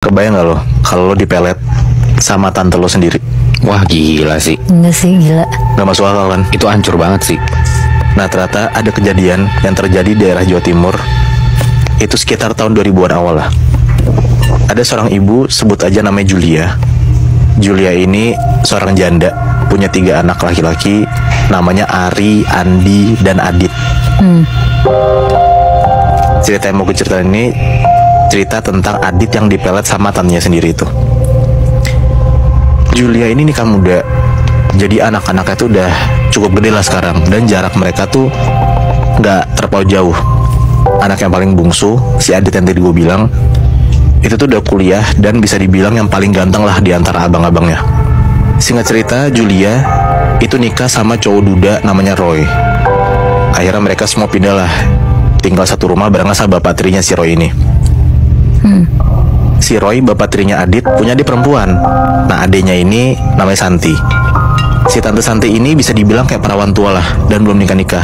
Kebayang gak lo kalau lo dipelet sama tante lo sendiri? Wah gila sih. Enggak sih, gila. Gak masuk akal kan? Itu hancur banget sih. Nah ternyata ada kejadian yang terjadi di daerah Jawa Timur. Itu sekitar tahun 2000-an awal lah. Ada seorang ibu, sebut aja namanya Julia. Julia ini seorang janda, punya 3 anak laki-laki. Namanya Ari, Andi, dan Adit. Cerita yang mau gue ceritain ini cerita tentang Adit yang dipelet sama tantenya sendiri itu. Julia ini nikah muda, jadi anak-anaknya tuh udah cukup gede lah sekarang. Dan jarak mereka tuh gak terpaut jauh. Anak yang paling bungsu, si Adit yang tadi gue bilang, itu tuh udah kuliah dan bisa dibilang yang paling ganteng lah di antara abang-abangnya. Singkat cerita, Julia itu nikah sama cowok duda namanya Roy. Akhirnya mereka semua pindah lah, tinggal satu rumah barengan sama bapak tirinya si Roy ini. Si Roy, bapak tirinya Adit, punya adik perempuan. Nah adiknya ini namanya Santi. Si tante Santi ini bisa dibilang kayak perawan tua lah, dan belum nikah-nikah.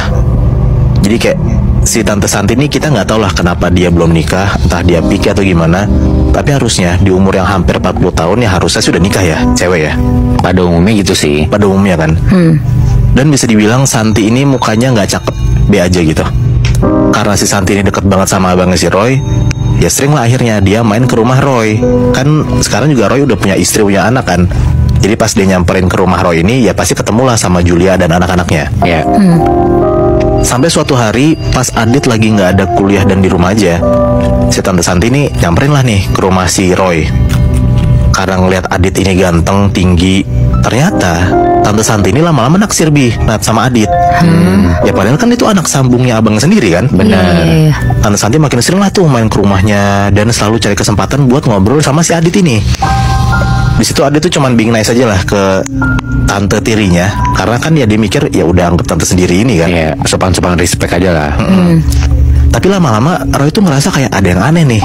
Jadi kayak si tante Santi ini kita nggak tahu lah kenapa dia belum nikah, entah dia pikir atau gimana. Tapi harusnya di umur yang hampir 40 tahun ya harusnya sudah nikah ya, cewek ya. Pada umumnya gitu sih. Pada umumnya kan. Dan bisa dibilang Santi ini mukanya nggak cakep, B aja gitu. Karena si Santi ini deket banget sama abangnya si Roy, ya sering lah akhirnya dia main ke rumah Roy. Kan sekarang juga Roy udah punya istri, punya anak kan. Jadi pas dia nyamperin ke rumah Roy ini, ya pasti ketemulah sama Julia dan anak-anaknya. Ya. Sampai suatu hari pas Adit lagi nggak ada kuliah dan di rumah aja, si tante Santi ini nyamperin lah nih ke rumah si Roy. Karena ngeliat Adit ini ganteng, tinggi, ternyata tante Santi ini lama-lama naksir Nat sama Adit. Ya padahal kan itu anak sambungnya abang sendiri kan. Benar. Iya. Tante Santi makin sering lah tuh main ke rumahnya dan selalu cari kesempatan buat ngobrol sama si Adit ini. Di situ Adit tuh cuman being nice aja lah ke tante tirinya, karena kan ya dia mikir ya udah anggap tante sendiri ini kan. Ya, sopan-sopan respect aja lah. Tapi lama-lama Roy tuh ngerasa kayak ada yang aneh nih.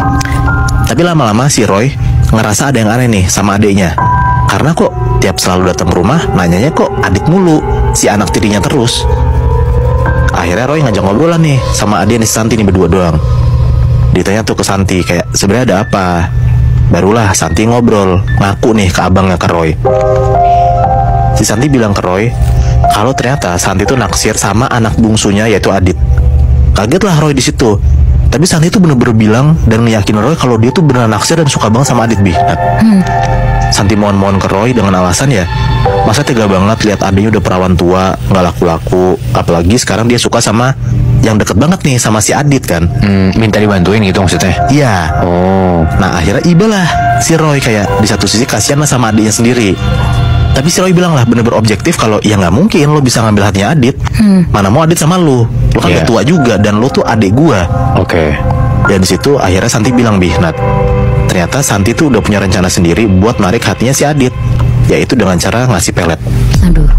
Tapi lama-lama si Roy ngerasa ada yang aneh nih sama adiknya. Karena kok tiap selalu datang ke rumah nanyanya kok Adit mulu, si anak tirinya terus. Akhirnya Roy ngajak ngobrolan nih sama adik si Santi nih berdua doang. Ditanya tuh ke Santi kayak sebenarnya ada apa. Barulah Santi ngobrol, ngaku nih ke abangnya ke Roy. Si Santi bilang ke Roy kalau ternyata Santi tuh naksir sama anak bungsunya yaitu Adit. Kaget lah Roy di situ. Tapi Santi tuh bener-bener bilang dan meyakin Roy kalau dia tuh beneran naksir dan suka banget sama Adit Santi mohon-mohon ke Roy dengan alasan ya, masa tega banget lihat adiknya udah perawan tua, nggak laku-laku, apalagi sekarang dia suka sama yang deket banget nih sama si Adit kan. Minta dibantuin gitu maksudnya? Iya. Oh. Nah akhirnya iba lah si Roy kayak di satu sisi kasihan lah sama adiknya sendiri. Tapi si Roy bilang lah bener-bener objektif kalau ya nggak mungkin lo bisa ngambil hatinya Adit. Mana mau Adit sama lo kan udah tua juga dan lo tuh adik gua. Oke. Dan di situ akhirnya Santi bilang Nat, ternyata Santi tuh udah punya rencana sendiri buat narik hatinya si Adit, yaitu dengan cara ngasih pelet. Aduh.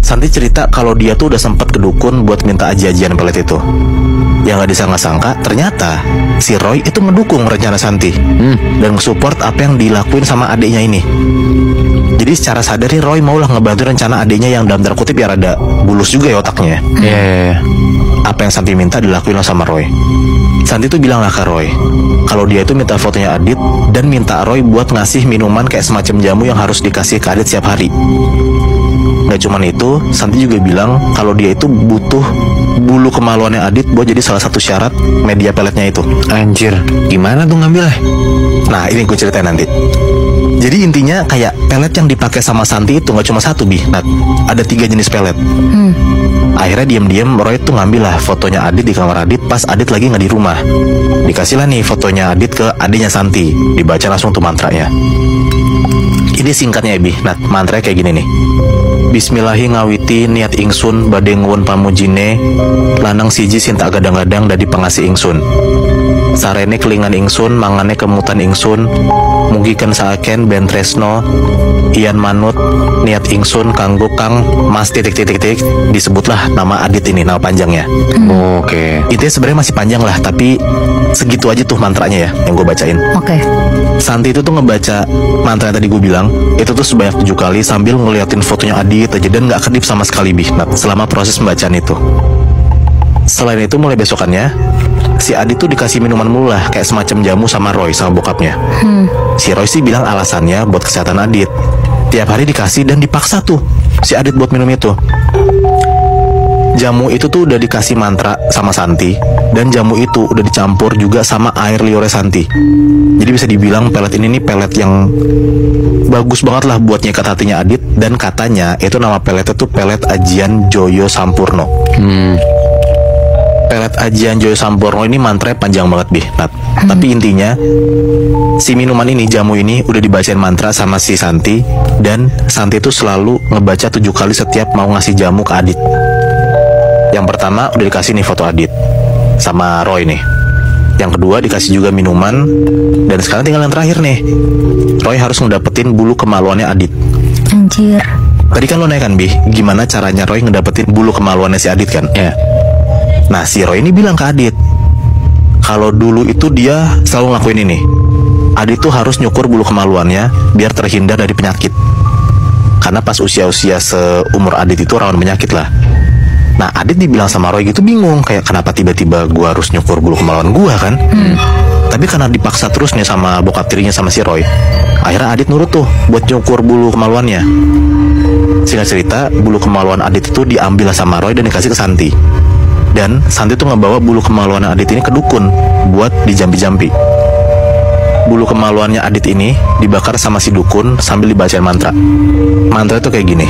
Santi cerita kalau dia tuh udah sempat ke dukun buat minta aji-ajian pelet itu. Yang gak disangka-sangka ternyata si Roy itu ngedukung rencana Santi dan nge-support apa yang dilakuin sama adiknya ini. Jadi secara sadar nih Roy maulah ngebantu rencana adiknya yang dalam tanda kutip ya rada bulus juga ya otaknya. Apa yang Santi minta dilakuin lah sama Roy. Santi tuh bilang lah ke Roy kalau dia itu minta fotonya Adit dan minta Roy buat ngasih minuman kayak semacam jamu yang harus dikasih ke Adit setiap hari. Gak cuman itu, Santi juga bilang kalau dia itu butuh bulu kemaluannya Adit buat jadi salah satu syarat media peletnya itu. Anjir, gimana tuh ngambilnya? Nah ini gue ceritain nanti. Jadi intinya kayak pelet yang dipakai sama Santi itu gak cuma satu Nat, ada 3 jenis pelet. Akhirnya diam-diam Roy tuh ngambil lah fotonya Adit di kamar Adit pas Adit lagi gak di rumah. Dikasih lah nih fotonya Adit ke adiknya Santi, dibaca langsung tuh mantranya. Ini singkatnya ya Nat, mantranya kayak gini nih. Bismillahi ngawiti niat ingsun badhe nguwun pamujine lanang siji sinta gadang-gadang dadi pangasih ingsun. Sarene kelingan ingsun mangane kemutan ingsun mugiken saaken ben tresno ian manut niat ingsun kanggo kang mas titik-titik disebutlah nama Adit ini, nama panjangnya. Oke. Intinya sebenarnya masih panjang lah, tapi segitu aja tuh mantranya ya yang gue bacain. Oke. Santi itu tuh ngebaca mantra yang tadi gue bilang itu tuh sebanyak 7 kali sambil ngeliatin fotonya Adit aja dan gak kedip sama sekali Nat selama proses pembacaan itu. Selain itu mulai besokannya si Adit tuh dikasih minuman mulu lah, kayak semacam jamu sama Roy sama bokapnya. Si Roy sih bilang alasannya buat kesehatan Adit. Tiap hari dikasih dan dipaksa tuh si Adit buat minum itu. Jamu itu tuh udah dikasih mantra sama Santi, dan jamu itu udah dicampur juga sama air liurnya Santi. Jadi bisa dibilang pelet ini nih pelet yang bagus banget lah buat nyekat hatinya Adit. Dan katanya itu nama peletnya tuh pelet Ajian Joyo Sampurno. Pelet Ajian Joyo Sampurno ini mantranya panjang banget deh, Nat. Tapi intinya si minuman ini, jamu ini udah dibacain mantra sama si Santi, dan Santi tuh selalu ngebaca 7 kali setiap mau ngasih jamu ke Adit. Yang pertama udah dikasih nih foto Adit sama Roy nih. Yang kedua dikasih juga minuman. Dan sekarang tinggal yang terakhir nih, Roy harus ngedapetin bulu kemaluannya Adit. Anjir. Tadi kan lo nanya kan, Bi, gimana caranya Roy ngedapetin bulu kemaluannya si Adit kan? Ya. Nah, si Roy ini bilang ke Adit kalau dulu itu dia selalu ngelakuin ini. Adit tuh harus nyukur bulu kemaluannya biar terhindar dari penyakit. Karena pas usia-usia seumur Adit itu rawan penyakit lah. Nah, Adit dibilang sama Roy gitu bingung, kayak kenapa tiba-tiba gua harus nyukur bulu kemaluan gua kan? Tapi karena dipaksa terus nih sama bokap tirinya sama si Roy, akhirnya Adit nurut tuh buat nyukur bulu kemaluannya. Singkat cerita, bulu kemaluan Adit itu diambil sama Roy dan dikasih ke Santi. Dan Santi tuh ngebawa bulu kemaluan Adit ini ke dukun buat dijampi-jampi. Bulu kemaluannya Adit ini dibakar sama si dukun sambil dibacain mantra. Mantra itu kayak gini.